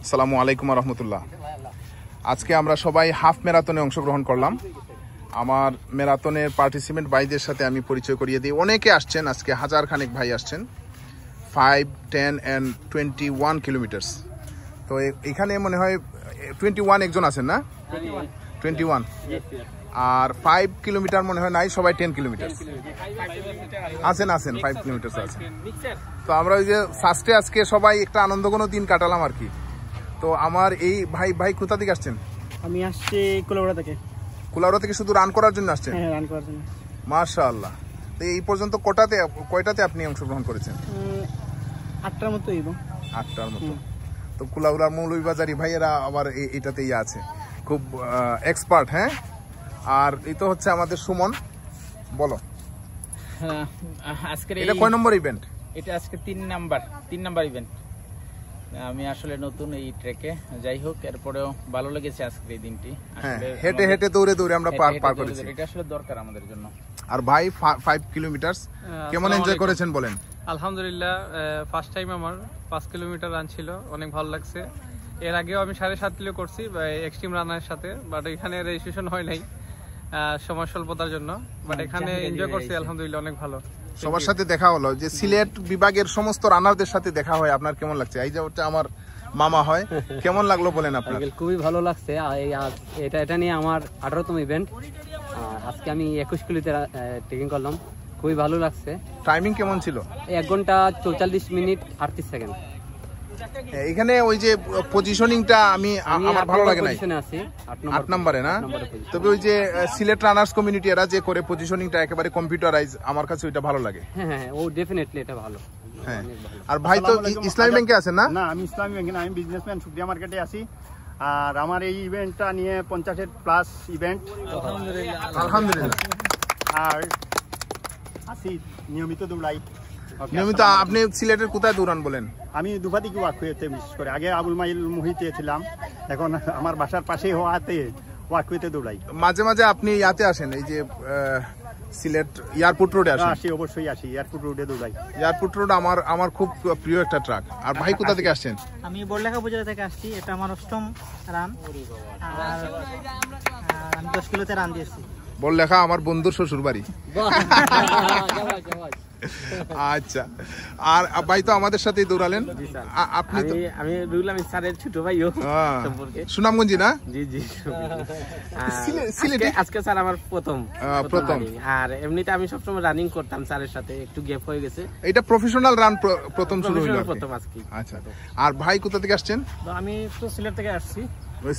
আসসালামু আলাইকুম রহমতুল্লাহ। আজকে আমরা সবাই হাফ ম্যারাথনে অংশগ্রহণ করলাম। আমার ম্যারাথনের পার্টিসিপেন্ট ভাইদের সাথে আমি পরিচয় করিয়ে দিই। অনেকে আসছেন, আজকে হাজার খানেক ভাই আসছেন, 5, 10 and 21 কিলোমিটার্স। তো এখানে মনে হয় 21 একজন আছেন না? 21 আর 5 কিলোমিটার মনে হয় নাই, সবাই 10 কিলোমিটার আছেন 5 কিলোমিটার আছেন। তো আমরা ওই যে ফার্স্টে আজকে সবাই একটা আনন্দঘন দিন কাটালাম আর কি। তো আমার এই ভাই কোথা থেকে আসছেন? আমি আসছি কুলাউড়া থেকে। কুলাউড়া থেকে শুধু রান করার জন্য আসছেন? হ্যাঁ, রান করার জন্য। মাশাআল্লাহ। তো এই পর্যন্ত কয়টাতে আপনি অংশগ্রহণ করেছেন? 8টার মতো। 8টার মতো। তো কুলাউড়ার মৌলভীবাজারি ভাইয়েরা আবার এটাতেই আছে, খুব এক্সপার্ট। হ্যাঁ, আর এই তো হচ্ছে আমাদের সুমন। বলো আজকের এটা কয় নম্বর ইভেন্ট? এটা আজকে 3 নাম্বার ইভেন্ট। আমি আসলে নতুন এই ট্রেকে, যাই হোক এরপরেও ভালো লেগেছে আজকের এই দিনটি। আসলে হেঁটে দৌড়ে আমরা পার করেছি, এটা আসলে দরকার আমাদের জন্য। আর ভাই 5 কিলোমিটার কেমন এনজয় করেছেন বলেন? আলহামদুলিল্লাহ, ফার্স্ট টাইম আমার 5 কিলোমিটার রান ছিল, অনেক ভালো লাগছে। এর আগেও আমি 7.5 কিলো করছি এক্সট্রিম রানারের সাথে, বাট এখানে রেজিস্ট্রেশন হয় নাই সময় স্বল্পতার জন্য, বাট এখানে এনজয় করছি আলহামদুলিল্লাহ, অনেক ভালো। সবার সাথে দেখা হলো, যে সিলেট বিভাগের সমস্ত রানারদের সাথে দেখা হয়, আপনার কেমন লাগছে? এই যে ওটা আমার মামা হয়, কেমন লাগলো বলেন আপনার? খুবই ভালো লাগছে। এটা নিয়ে আমার 18তম ইভেন্ট। আজকে আমি 21 কিলোতে ট্রেকিং করলাম, খুবই ভালো লাগছে। টাইমিং কেমন ছিল? 1 ঘন্টা 44 মিনিট 38 সেকেন্ড। এখানে ওই যে পজিশনিংটা আমার ভালো লাগে না, 8 নম্বরে না? তবে ওই যে সিলেট রানার্স কমিউনিটি এরা যে করে পজিশনিংটা একেবারে কম্পিউটারাইজ, আমার কাছে ওইটা ভালো লাগে। হ্যাঁ, ও ডেফিনেটলি এটা ভালো। হ্যাঁ, আর ভাই তো ইসলামী ব্যাংকে আছেন না? না, আমি ইসলামী ব্যাংকে না, আমি বিজনেসম্যান সুপ্রিয়া মার্কেটে আছি। আর আমার এই ইভেন্টটা নিয়ে 50-এর প্লাস ইভেন্ট আলহামদুলিল্লাহ। আর আসি নিয়মিত দৌড়াই। নিয়মিত। আপনি সিলেটের কোথায় দৌড়ান বলেন? আমি দুপাদিকে ওয়াক হইতে, বিশেষ করে আগে আবুল মাইল মুহিতে ছিলাম, এখন আমার বাসার পাশেই হওয়াতে ওয়াক হইতে দৌড়াই। মাঝে মাঝে আপনি ইয়াতে আসেন, এই যে সিলেট এয়ারপোর্ট রোডে আসেন? আসি, অবশ্যই আসি, এয়ারপোর্ট রোডে দৌড়াই। এয়ারপোর্ট রোড আমার খুব প্রিয় একটা ট্রাক। আর ভাই কোথা থেকে আসছেন? আমি বড়লেখা উপজেলা থেকে আসছি, এটা আমার 8ম রান। আর আমি 10 কিলোতে রান দিয়েছি। বড়লেখা আমার বন্ধুর শ্বশুর বাড়ি। আচ্ছা, আর ভাই তো আমাদের সাথেই দৌড়ালেন। আপনি তো? আমি রুলাম স্যারের ছোট ভাইও সুনামগঞ্জি না? জি জি। সিলেটে আজকে স্যার আমার প্রথম। আর এমনিতে আমি সবসময় রানিং করতাম স্যারের সাথে, একটু গ্যাপ হয়ে গেছে। এটা প্রফেশনাল রান প্রথম শুরু হলো প্রথম আজকে। আচ্ছা, আর ভাই কোথা থেকে আসছেন? আমি তো সিলেট থেকে আসছি।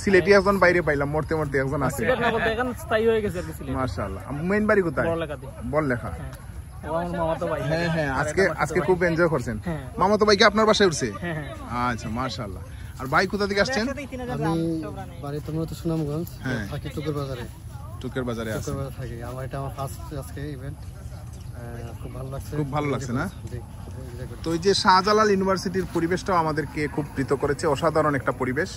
সিলেটি একজন বাইরে পাইলাম, মরতে একজন আছে। সিলেট না বলতে এখন স্থায়ী হয়ে গেছে সিলেট। মাশাআল্লাহ। মেইন বাড়ি কোথায়? বড়লেখাতে। বড়লেখা। মামাতো ভাই। হ্যাঁ, আজকে খুব এনজয় করছেন। মামাতো ভাই কি আপনার বাসায় উঠছে? আচ্ছা, মাশাআল্লাহ। আর ভাই কোথা থেকে আসছেন? আমি বাড়ি তো মূলত সুনামগঞ্জ, থাকি টুকের বাজারে। টুকের বাজারে আছে। থাকি। এটা আমার ফার্স্ট আজকে ইভেন্ট, খুব ভালো লাগছে না? তো এই যে শাহজালাল ইউনিভার্সিটির পরিবেশটাও আমাদেরকে খুব প্রীত করেছে, অসাধারণ একটা পরিবেশ।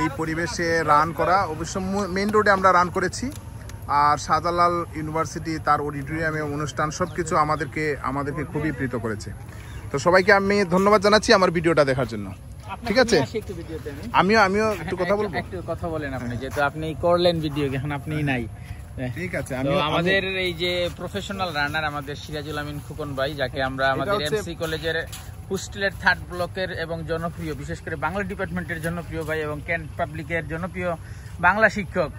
এই পরিবেশে রান করা, অবশ্য মেইন রোডে আমরা রান করেছি। আর শাহজালাল ইউনিভার্সিটি তার অডিটোরিয়ামে অনুষ্ঠান সবকিছু আমাদেরকে খুবই প্রীত করেছে। তো সবাইকে আমি ধন্যবাদ জানাচ্ছি আমার ভিডিওটা দেখার জন্য। ঠিক আছে, আমিও একটু কথা বলবো। একটু কথা বলেন আপনি, যেহেতু আপনি করলেন ভিডিও, এখন আপনি নাই। ঠিক আছে, আমাদের এই যে প্রফেশনাল রানার আমাদের সিরাজুল আমিন খোকন ভাই, যাকে আমরা আমাদের এমসি কলেজের হোস্টেলের 3rd ব্লকের এবং জনপ্রিয়, বিশেষ করে বাংলা ডিপার্টমেন্টের জনপ্রিয় ভাই এবং কেন্ট পাবলিকের জনপ্রিয় বাংলা শিক্ষক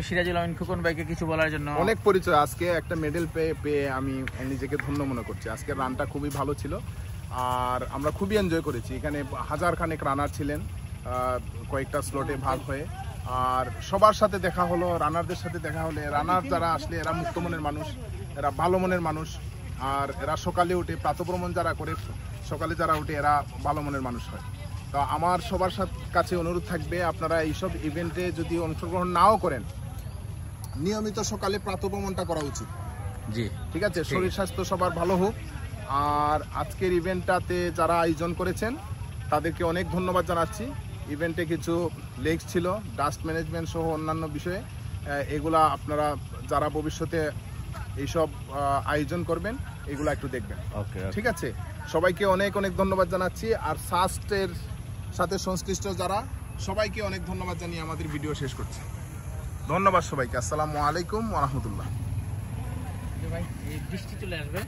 সিরাজুল আমিন খোকন ভাইকে কিছু বলার জন্য। অনেক পরিচয়। আজকে একটা মেডেল পেয়ে আমি নিজেকে ধন্য মনে করছি। আজকের রানটা খুবই ভালো ছিল আর আমরা খুবই এনজয় করেছি। এখানে হাজার খানেক রানার ছিলেন, কয়েকটা স্লটে ভাগ হয়ে। আর সবার সাথে দেখা হলো, রানারদের সাথে দেখা হলে, রানার যারা আসলে এরা মুক্ত মনের মানুষ, এরা ভালো মনের মানুষ। আর এরা সকালে উঠে প্রাতঃভ্রমণ যারা করে, সকালে যারা উঠে এরা ভালো মনের মানুষ হয়। তো আমার সবার কাছে অনুরোধ থাকবে, আপনারা এইসব ইভেন্টে যদি অংশগ্রহণ নাও করেন, নিয়মিত সকালে প্রাতঃভ্রমণটা করা উচিত। জি, ঠিক আছে, শরীর স্বাস্থ্য সবার ভালো হোক। আর আজকের ইভেন্টটাতে যারা আয়োজন করেছেন তাদেরকে অনেক ধন্যবাদ জানাচ্ছি। ইভেন্টে কিছু লেগস ছিল, ডাস্ট ম্যানেজমেন্ট সহ অন্যান্য বিষয়ে, এগুলা আপনারা যারা ভবিষ্যতে এইসব আয়োজন করবেন এগুলো একটু দেখবেন। ঠিক আছে, সবাইকে অনেক অনেক ধন্যবাদ জানাচ্ছি। আর সাস্টের সাথে সংশ্লিষ্ট যারা সবাইকে অনেক ধন্যবাদ জানিয়ে আমাদের ভিডিও শেষ করছি। ধন্যবাদ সবাইকে। আসসালামু আলাইকুম ওয়া রাহমাতুল্লাহ। ভাই এই বৃষ্টি চলে আসবে।